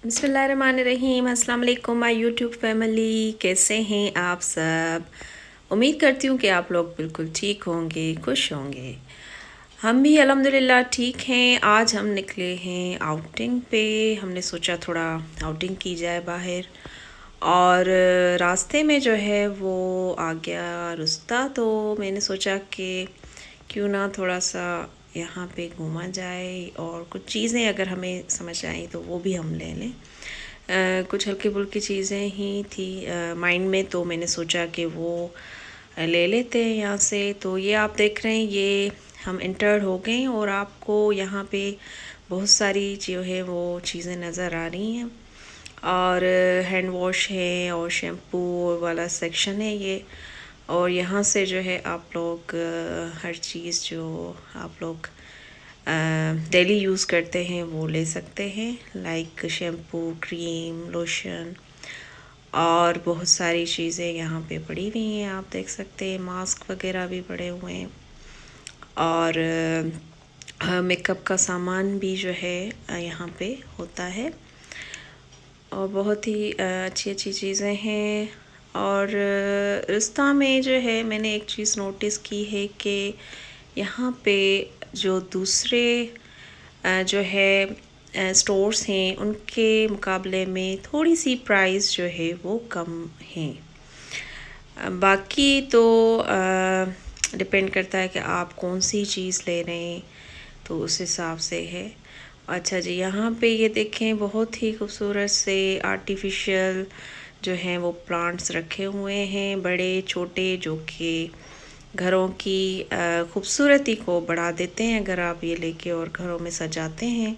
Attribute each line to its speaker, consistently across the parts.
Speaker 1: बिस्मिल्लाहिर्रहमानिर्रहीम। अस्सलाम वालेकुम माय यूट्यूब फैमिली, कैसे हैं आप सब। उम्मीद करती हूँ कि आप लोग बिल्कुल ठीक होंगे, खुश होंगे। हम भी अल्हम्दुलिल्लाह ठीक हैं। आज हम निकले हैं आउटिंग पे। हमने सोचा थोड़ा आउटिंग की जाए बाहर, और रास्ते में जो है वो आ गया रास्ता, तो मैंने सोचा कि क्यों ना थोड़ा सा यहाँ पे घूमा जाए और कुछ चीज़ें अगर हमें समझ आएँ तो वो भी हम ले लें। कुछ हल्की फुल्की चीज़ें ही थी माइंड में, तो मैंने सोचा कि वो ले लेते हैं यहाँ से। तो ये आप देख रहे हैं, ये हम इंटर्ड हो गए और आपको यहाँ पे बहुत सारी जो है वो चीज़ें नज़र आ रही हैं, और हैंड वॉश है और शैम्पू वाला सेक्शन है ये। और यहाँ से जो है आप लोग हर चीज़ जो आप लोग डेली यूज़ करते हैं वो ले सकते हैं, लाइक शैम्पू, क्रीम, लोशन और बहुत सारी चीज़ें यहाँ पे पड़ी हुई हैं। आप देख सकते हैं मास्क वगैरह भी पड़े हुए हैं, और मेकअप का सामान भी जो है यहाँ पे होता है, और बहुत ही अच्छी अच्छी चीज़ें हैं। और रास्ता में जो है मैंने एक चीज़ नोटिस की है कि यहाँ पे जो दूसरे जो है स्टोर्स हैं उनके मुकाबले में थोड़ी सी प्राइस जो है वो कम है। बाकी तो डिपेंड करता है कि आप कौन सी चीज़ ले रहे हैं, तो उस हिसाब से है। अच्छा जी, यहाँ पे ये देखें, बहुत ही खूबसूरत से आर्टिफिशियल जो हैं वो प्लांट्स रखे हुए हैं, बड़े छोटे, जो कि घरों की खूबसूरती को बढ़ा देते हैं अगर आप ये लेके और घरों में सजाते हैं।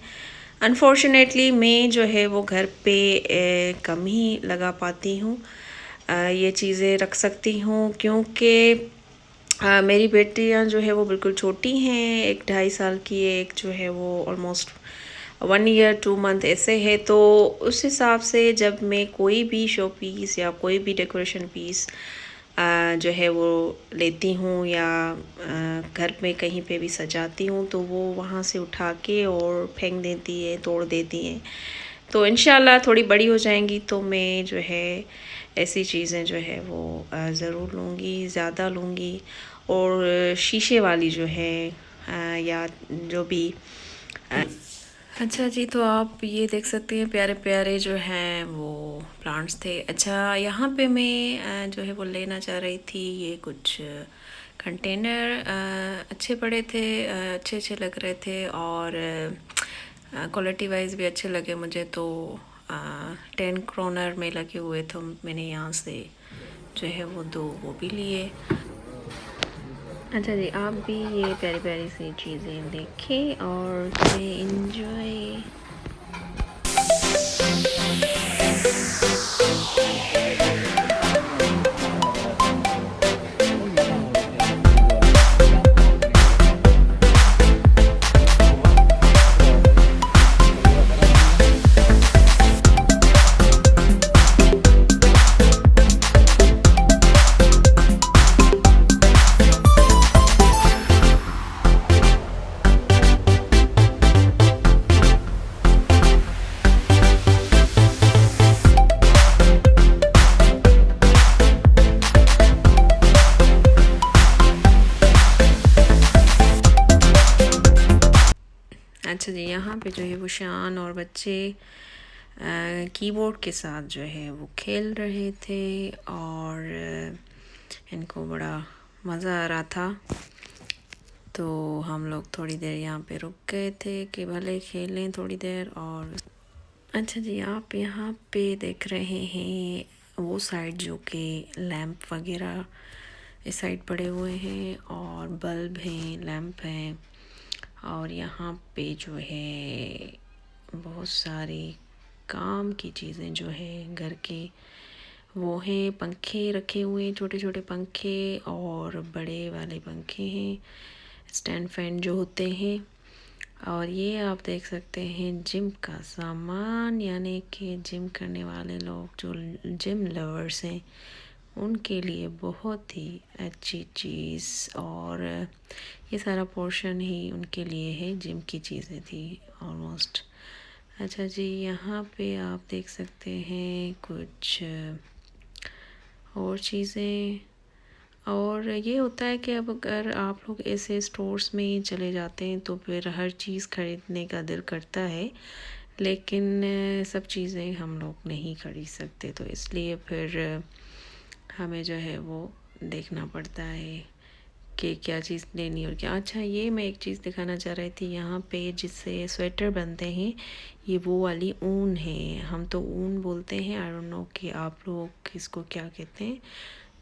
Speaker 1: अनफॉर्चुनेटली मैं जो है वो घर पे कम ही लगा पाती हूँ। ये चीज़ें रख सकती हूँ क्योंकि मेरी बेटियां जो है वो बिल्कुल छोटी हैं, एक 2.5 साल की है, एक जो है वो ऑलमोस्ट 1 ईयर 2 मंथ ऐसे है। तो उस हिसाब से जब मैं कोई भी शो पीस या कोई भी डेकोरेशन पीस जो है वो लेती हूँ या घर में कहीं पे भी सजाती हूँ, तो वो वहाँ से उठा के और फेंक देती है, तोड़ देती हैं। तो इंशाल्लाह थोड़ी बड़ी हो जाएंगी तो मैं जो है ऐसी चीज़ें जो है वो ज़रूर लूँगी, ज़्यादा लूँगी। और शीशे वाली जो है या जो भी अच्छा जी, तो आप ये देख सकते हैं प्यारे प्यारे जो हैं वो प्लांट्स थे। अच्छा, यहाँ पे मैं जो है वो लेना चाह रही थी ये कुछ कंटेनर, अच्छे पड़े थे, अच्छे अच्छे लग रहे थे, और क्वालिटी वाइज भी अच्छे लगे मुझे। तो 10 क्रोनर में लगे हुए, तो मैंने यहाँ से जो है वो 2 वो भी लिए। अच्छा जी, आप भी ये प्यारी प्यारी सी चीज़ें देखें और करें एंजॉय। अच्छा जी, यहाँ पे जो है वो शान और बच्चे कीबोर्ड के साथ जो है वो खेल रहे थे, और इनको बड़ा मज़ा आ रहा था। तो हम लोग थोड़ी देर यहाँ पे रुक गए थे कि भले खेलें थोड़ी देर। और अच्छा जी, आप यहाँ पे देख रहे हैं वो साइड जो कि लैंप वगैरह इस साइड पड़े हुए हैं, और बल्ब हैं, लैंप हैं, और यहाँ पे जो है बहुत सारी काम की चीज़ें जो है घर के वो हैं। पंखे रखे हुए हैं, छोटे छोटे पंखे और बड़े वाले पंखे हैं, स्टैंड फैन जो होते हैं। और ये आप देख सकते हैं जिम का सामान, यानी कि जिम करने वाले लोग जो जिम लवर्स हैं उनके लिए बहुत ही अच्छी चीज़। और ये सारा पोर्शन ही उनके लिए है, जिम की चीज़ें थी ऑलमोस्ट। अच्छा जी, यहाँ पे आप देख सकते हैं कुछ और चीज़ें। और ये होता है कि अब अगर आप लोग ऐसे स्टोर्स में चले जाते हैं तो फिर हर चीज़ ख़रीदने का दिल करता है, लेकिन सब चीज़ें हम लोग नहीं खरीद सकते, तो इसलिए फिर हमें जो है वो देखना पड़ता है कि क्या चीज़ लेनी और क्या। अच्छा, ये मैं एक चीज़ दिखाना चाह रही थी, यहाँ पे जिससे स्वेटर बनते हैं ये वो वाली ऊन है, हम तो ऊन बोलते हैं, आई डोंट नो कि आप लोग इसको क्या कहते हैं।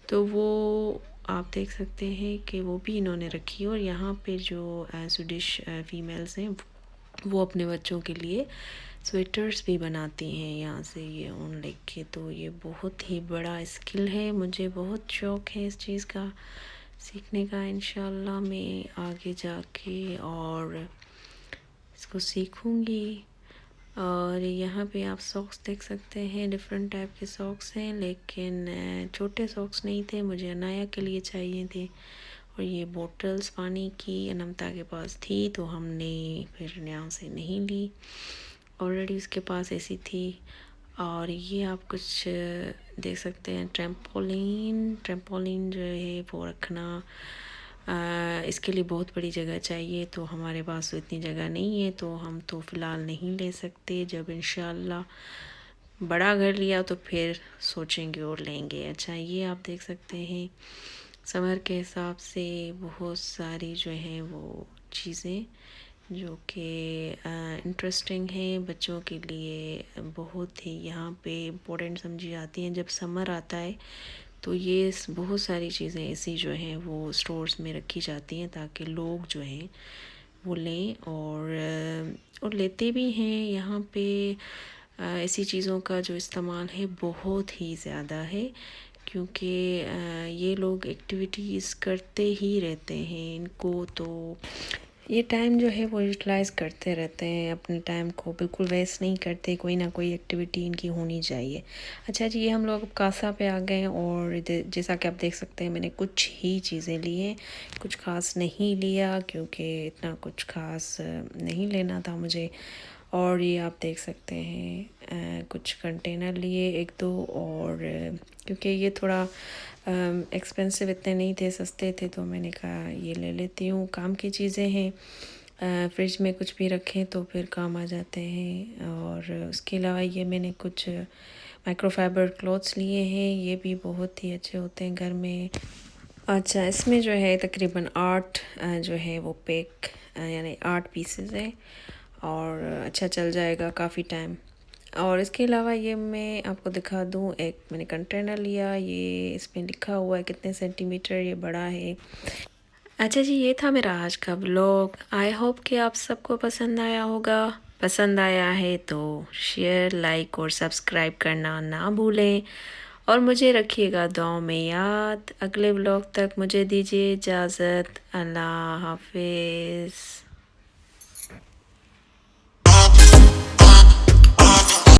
Speaker 1: तो वो आप देख सकते हैं कि वो भी इन्होंने रखी है। और यहाँ पे जो स्वीडिश फीमेल्स हैं वो अपने बच्चों के लिए स्वेटर्स भी बनाती हैं यहाँ से ये ऊन लेके। तो ये बहुत ही बड़ा स्किल है, मुझे बहुत शौक़ है इस चीज़ का सीखने का। इंशाल्लाह मैं आगे जाके और इसको सीखूँगी। और यहाँ पे आप सॉक्स देख सकते हैं, डिफरेंट टाइप के सॉक्स हैं, लेकिन छोटे सॉक्स नहीं थे, मुझे अनाया के लिए चाहिए थे। और ये बोतल्स पानी की अनमता के पास थी तो हमने फिर यहाँ से नहीं ली, ऑलरेडी उसके पास ऐसी थी। और ये आप कुछ देख सकते हैं, ट्रैम्पोलिन जो है वो रखना, इसके लिए बहुत बड़ी जगह चाहिए, तो हमारे पास तो इतनी जगह नहीं है, तो हम तो फ़िलहाल नहीं ले सकते। जब इंशाल्लाह बड़ा घर लिया तो फिर सोचेंगे और लेंगे। अच्छा, ये आप देख सकते हैं समर के हिसाब से बहुत सारी जो हैं वो चीज़ें जो कि इंटरेस्टिंग हैं बच्चों के लिए, बहुत ही यहाँ पे इम्पोर्टेंट समझी जाती हैं। जब समर आता है तो ये बहुत सारी चीज़ें ऐसी जो हैं वो स्टोर्स में रखी जाती हैं ताकि लोग जो हैं वो लें और लेते भी हैं। यहाँ पे ऐसी चीज़ों का जो इस्तेमाल है बहुत ही ज़्यादा है, क्योंकि ये लोग एक्टिविटीज़ करते ही रहते हैं, इनको तो ये टाइम जो है वो यूटिलाइज़ करते रहते हैं, अपने टाइम को बिल्कुल वेस्ट नहीं करते, कोई ना कोई एक्टिविटी इनकी होनी चाहिए। अच्छा जी, ये हम लोग कासा पे आ गए और जैसा कि आप देख सकते हैं मैंने कुछ ही चीज़ें ली हैं, कुछ ख़ास नहीं लिया क्योंकि इतना कुछ ख़ास नहीं लेना था मुझे। और ये आप देख सकते हैं कुछ कंटेनर लिए एक दो, और क्योंकि ये थोड़ा एक्सपेंसिव इतने नहीं थे, सस्ते थे, तो मैंने कहा ये ले लेती हूँ। काम की चीज़ें हैं, फ्रिज में कुछ भी रखें तो फिर काम आ जाते हैं। और उसके अलावा ये मैंने कुछ माइक्रोफाइबर क्लॉथ्स लिए हैं, ये भी बहुत ही अच्छे होते हैं घर में। अच्छा, इसमें जो है तकरीबन 8 जो है वो पैक यानी 8 पीसेस है और अच्छा चल जाएगा काफ़ी टाइम। और इसके अलावा ये मैं आपको दिखा दूँ, एक मैंने कंटेनर लिया, ये इसमें लिखा हुआ है कितने सेंटीमीटर ये बड़ा है। अच्छा जी, ये था मेरा आज का ब्लॉग। आई होप कि आप सबको पसंद आया होगा। पसंद आया है तो शेयर, लाइक और सब्सक्राइब करना ना भूलें और मुझे रखिएगा दुआओं में याद। अगले ब्लॉग तक मुझे दीजिए इजाज़त। अल्लाह हाफिज़।